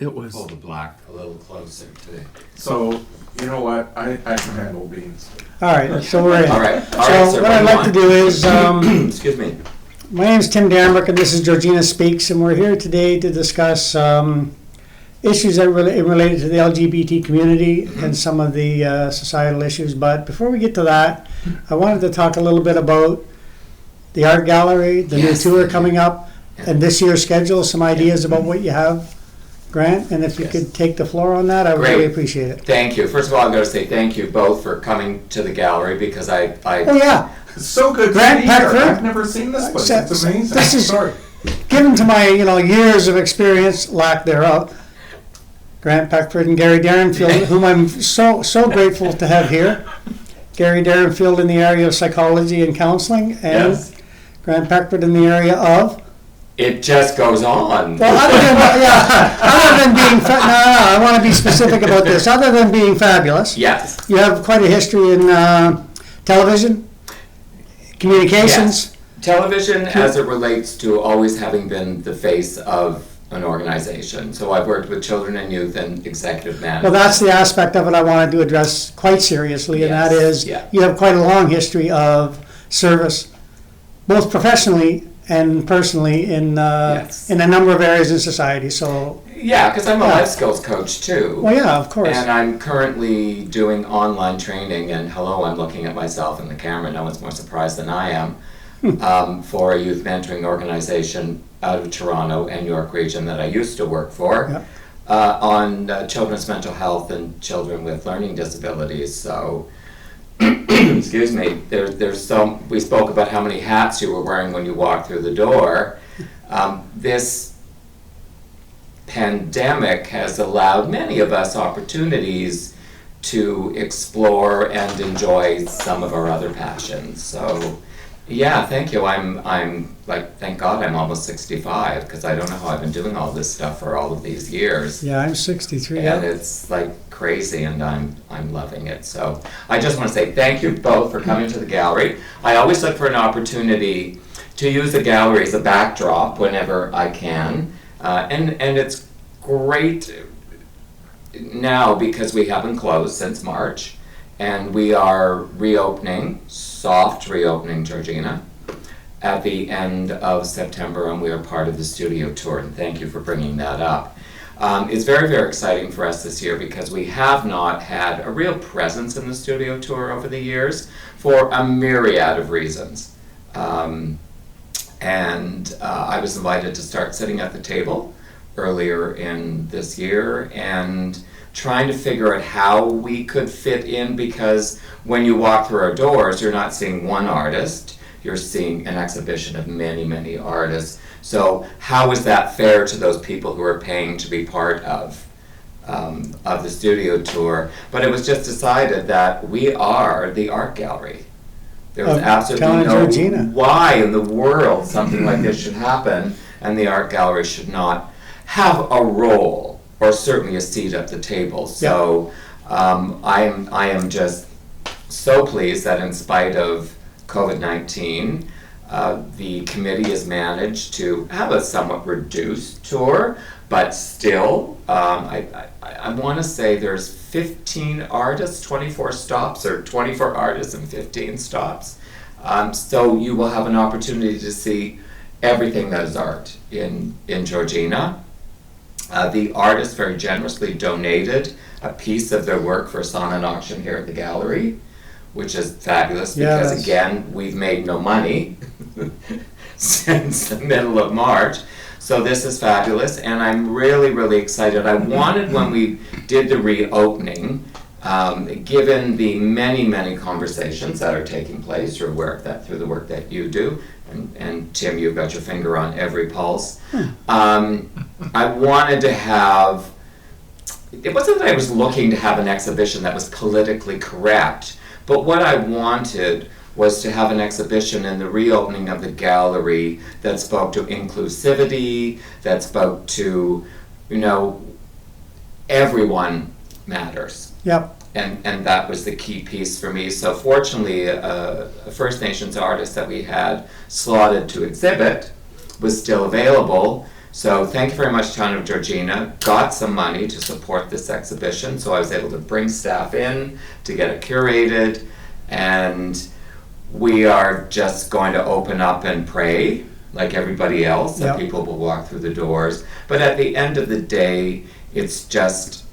It was. Pull the black a little closer today. So, you know what? I can handle beans. All right, so we're in. All right. So what I'd like to do is, excuse me. my name is Tim Danbrook, and this is Georgina Speaks, and we're here today to discuss issues that related to the LGBT community and some of the societal issues. But before we get to that, I wanted to talk a little bit about the art gallery, the new tour coming up, and this year's schedule, some ideas about what you have, Grant, and if you could take the floor on that, I would really appreciate it. Thank you. First of all, I'm going to say thank you both for coming to the gallery because I Oh yeah, It's so good Grant to be here. Peckford. I've never seen this place. It's amazing. This is- Sorry. given to my years of experience, lack thereof, Grant Peckford and Gary Direnfeld, whom I'm so grateful to have here. Gary Direnfeld in the area of psychology and counseling, and Yes. Grant Peckford in the area of. it just goes on. Well, other than being I want to be specific about this. Other than being fabulous, Yes. you have quite a history in television, communications. Yes. Television as it relates to always having been the face of an organization. So I've worked with children and youth and executive management. Well, that's the aspect of it I wanted to address quite seriously, and that Yes, is yeah. you have quite a long history of service, both professionally and personally in Yes. in a number of areas in society. So, Yeah, because I'm a life skills coach too. well, yeah, of course. And I'm currently doing online training, and hello, I'm looking at myself in the camera, no one's more surprised than I am, for a youth mentoring organization out of Toronto and York region that I used to work for, Yep. on children's mental health and children with learning disabilities. So, excuse me, we spoke about how many hats you were wearing when you walked through the door. This pandemic has allowed many of us opportunities to explore and enjoy some of our other passions. So, yeah, thank you. I'm like, thank God I'm almost 65 because I don't know how I've been doing all this stuff for all of these years. Yeah, I'm 63. And Yeah. it's like crazy, and I'm loving it. So I just want to say thank you both for coming to the gallery. I always look for an opportunity to use the gallery as a backdrop whenever I can, and it's great now because we haven't closed since March, and we are reopening, soft reopening, Georgina, at the end of September, and we are part of the studio tour, and thank you for bringing that up. It's very, very exciting for us this year because we have not had a real presence in the studio tour over the years for a myriad of reasons. I was invited to start sitting at the table earlier in this year and trying to figure out how we could fit in, because when you walk through our doors, you're not seeing one artist, you're seeing an exhibition of many, many artists. So how is that fair to those people who are paying to be part of the studio tour? But it was just decided that we are the art gallery. There was absolutely no Georgina. why in the world something like this should happen, and the art gallery should not have a role or certainly a seat at the table. So I am just so pleased that in spite of COVID-19, the committee has managed to have a somewhat reduced tour, but still, I want to say there's 15 artists, 24 stops, or 24 artists and 15 stops. So you will have an opportunity to see everything that is art in Georgina. The artists very generously donated a piece of their work for silent auction here at the gallery, which is fabulous because, again, we've made no money since the middle of March. So this is fabulous, and I'm really, really excited. I wanted, when we did the reopening, given the many, many conversations that are taking place through the work that you do, and Tim, you've got your finger on every pulse. I wanted to have, it wasn't that I was looking to have an exhibition that was politically correct, but what I wanted was to have an exhibition in the reopening of the gallery that spoke to inclusivity, that spoke to, everyone matters. Yep. And that was the key piece for me. So fortunately, a First Nations artist that we had slotted to exhibit was still available, So thank you very much, Town of Georgina. Got some money to support this exhibition, so I was able to bring staff in to get it curated, and we are just going to open up and pray like everybody else, that Yep. people will walk through the doors. But at the end of the day, it's just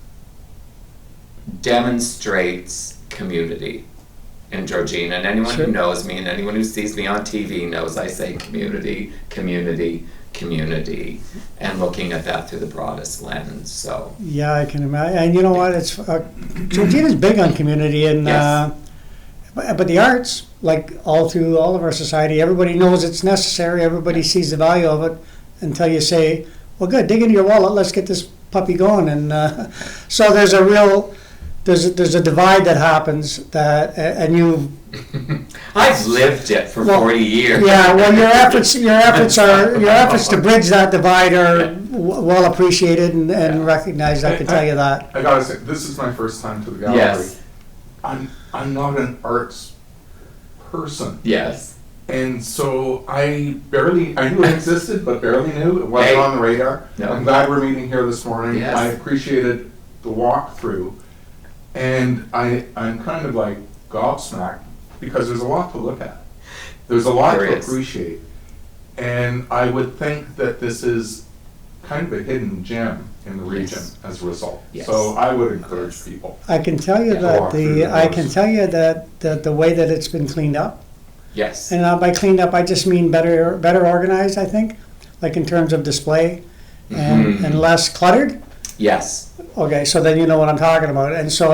demonstrates community in Georgina. And anyone Sure. who knows me and anyone who sees me on TV knows I say community, community, community, and looking at that through the broadest lens. So Yeah, I can imagine. And you know what? It's Georgina's big on community, and Yes. but the arts, like all through all of our society, everybody knows it's necessary. Everybody sees the value of it until you say, "Well, good, dig into your wallet. Let's get this puppy going." And so there's a real there's a divide that happens that, and you. I've lived it for Well, 40 years. Yeah, well, your efforts to bridge that divide are well appreciated and Yeah. recognized. I can tell you that. I gotta say, this is my first time to the gallery. Yes. I'm not an arts person. Yes. And so I knew it existed, but barely knew. It wasn't Hey. on the radar. No. I'm glad we're meeting here this morning. Yes. I appreciated the walkthrough. And I'm kind of like gobsmacked because there's a lot to look at. There's a lot There to is. appreciate. And I would think that this is kind of a hidden gem in the region Yes. as a result. Yes. So I would encourage people. I can tell you Yeah. that Walk through the I can doors. tell you that the way that it's been cleaned up, Yes. and by cleaned up I just mean better organized. I think, like in terms of display, Mhm. and less cluttered. Yes. Okay, so then you know what I'm talking about, and so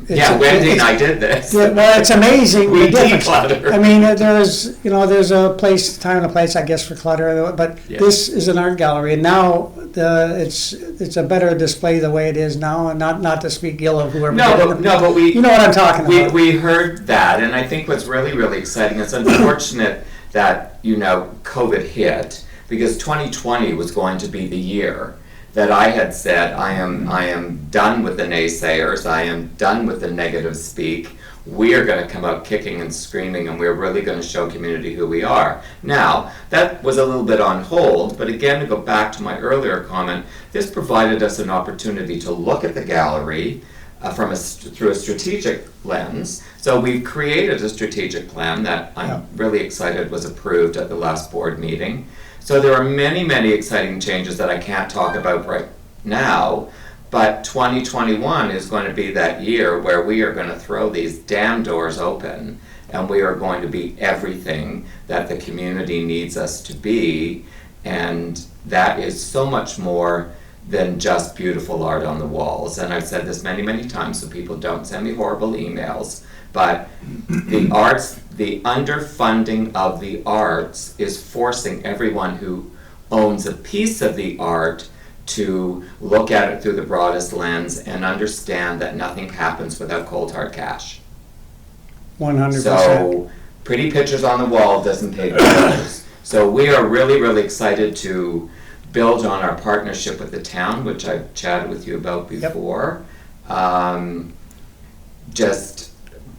Yeah, Wendy and I did this. Well, it's amazing We the difference. declutter. I mean, there's a time and a place, I guess, for clutter, but Yeah. this is an art gallery, and now it's a better display the way it is now, and not to speak ill of whoever. No, did but, it. no, but we You know what I'm talking about. we heard that, and I think what's really, really exciting, it's unfortunate that, COVID hit, because 2020 was going to be the year that I had said, I am done with the naysayers, I am done with the negative speak. We are going to come out kicking and screaming, and we're really going to show community who we are. Now, that was a little bit on hold, but again, to go back to my earlier comment, this provided us an opportunity to look at the gallery through a strategic lens. So we've created a strategic plan that I'm really excited was approved at the last board meeting. So there are many, many exciting changes that I can't talk about right now, but 2021 is going to be that year where we are going to throw these damn doors open, and we are going to be everything that the community needs us to be, and that is so much more than just beautiful art on the walls. And I've said this many, many times, so people don't send me horrible emails, but the arts, the underfunding of the arts is forcing everyone who owns a piece of the art to look at it through the broadest lens and understand that nothing happens without cold hard cash. 100%. So pretty pictures on the wall doesn't pay the bills. So we are really, really excited to build on our partnership with the town, which I've chatted with you about before. Just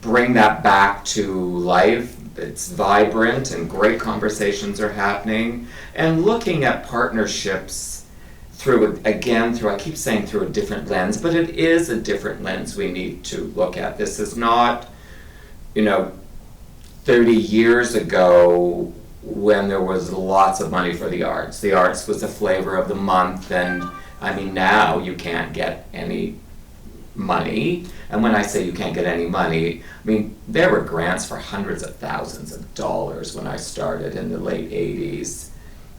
bring that back to life. It's vibrant and great conversations are happening. And looking at partnerships through, I keep saying through a different lens, but it is a different lens we need to look at. This is not, 30 years ago when there was lots of money for the arts. The arts was the flavor of the month, and now you can't get any money. And when I say you can't get any money, there were grants for hundreds of thousands of dollars when I started in the late 80s.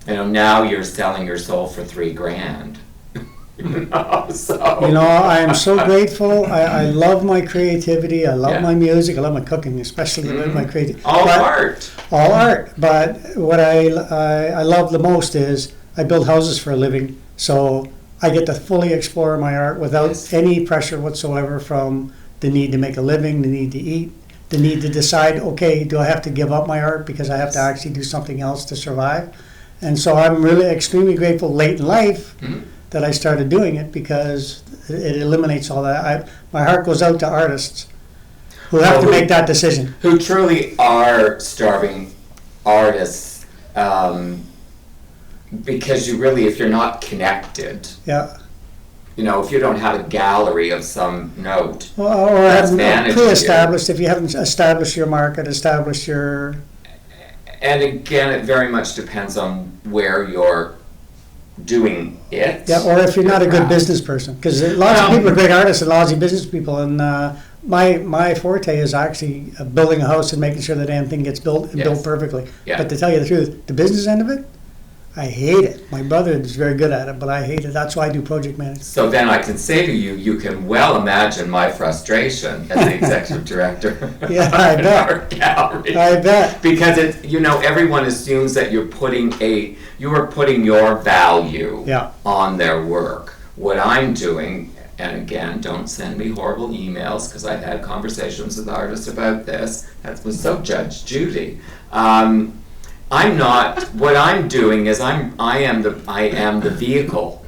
Now you're selling your soul for $3,000. So. I am so grateful. I love my creativity. I love my music. I love my cooking, especially my creativity. All art. All art. But what I love the most is I build houses for a living. So I get to fully explore my art without any pressure whatsoever from the need to make a living, the need to eat, the need to decide, okay, do I have to give up my art because I have to actually do something else to survive? And so I'm really extremely grateful late in life that I started doing it, because it eliminates all that. My heart goes out to artists who have to make that decision. Who truly are starving artists. because you really, if you're not connected, Yeah. you know, if you don't have a gallery of some note, Or That's have managed pre-established, if you haven't established your market, established your, and again, it very much depends on where you're doing it. yeah, or if you're not a good craft. business person. Because lots of people are great artists and lousy business people. And my forte is actually building a house and making sure the damn thing gets built and Yes. built perfectly. Yeah. But to tell you the truth, the business end of it, I hate it. My brother is very good at it, but I hate it. That's why I do project management. So then I can say to you, you can well imagine my frustration as the executive director Yeah, I of bet. our gallery. I bet. Because it, you know, everyone assumes that you are putting your value Yeah. on their work. What I'm doing, and again, don't send me horrible emails because I've had conversations with artists about this. That was so Judge Judy. I'm not. What I'm doing is I am the vehicle,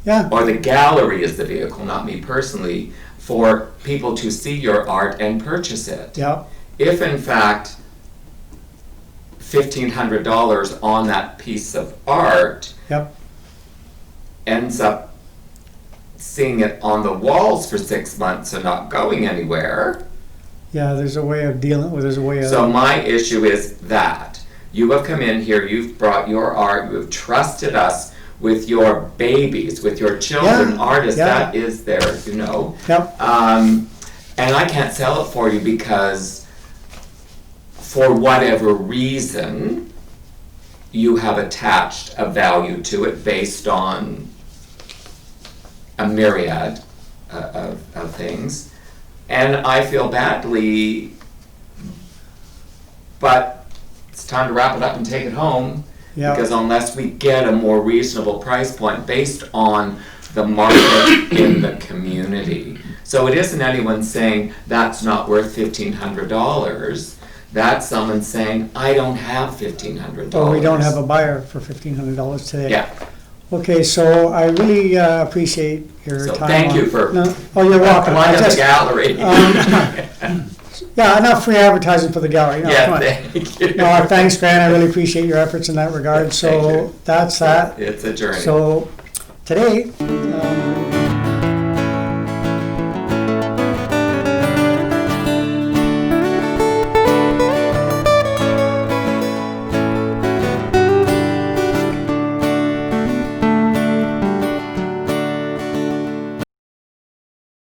Yeah. or the gallery is the vehicle, not me personally, for people to see your art and purchase it. Yeah. If in fact $1,500 on that piece of art Yep. ends up seeing it on the walls for 6 months and not going anywhere. Yeah. There's a way of dealing with. There's a way of. So my issue is that you have come in here, you've brought your art, you have trusted us with your babies, with your children, Yeah, artists, yeah. that is there, you know. Yep. And I can't sell it for you because for whatever reason, you have attached a value to it based on a myriad of things. And I feel badly, but it's time to wrap it up and take it home. Yeah. Because unless we get a more reasonable price point based on the market in the community. So it isn't anyone saying that's not worth $1,500. That's someone saying, I don't have $1,500. Or we don't have a buyer for $1,500 today. Yeah. Okay, so I really appreciate your So time. thank on- you for- No, oh, you're welcome. Line I up the just- gallery. Yeah, enough free advertising for the gallery. No, come Yeah, on. thank you. No, thanks, Grant. I really appreciate your efforts in that regard. Thank So you. that's that. It's a journey. So today,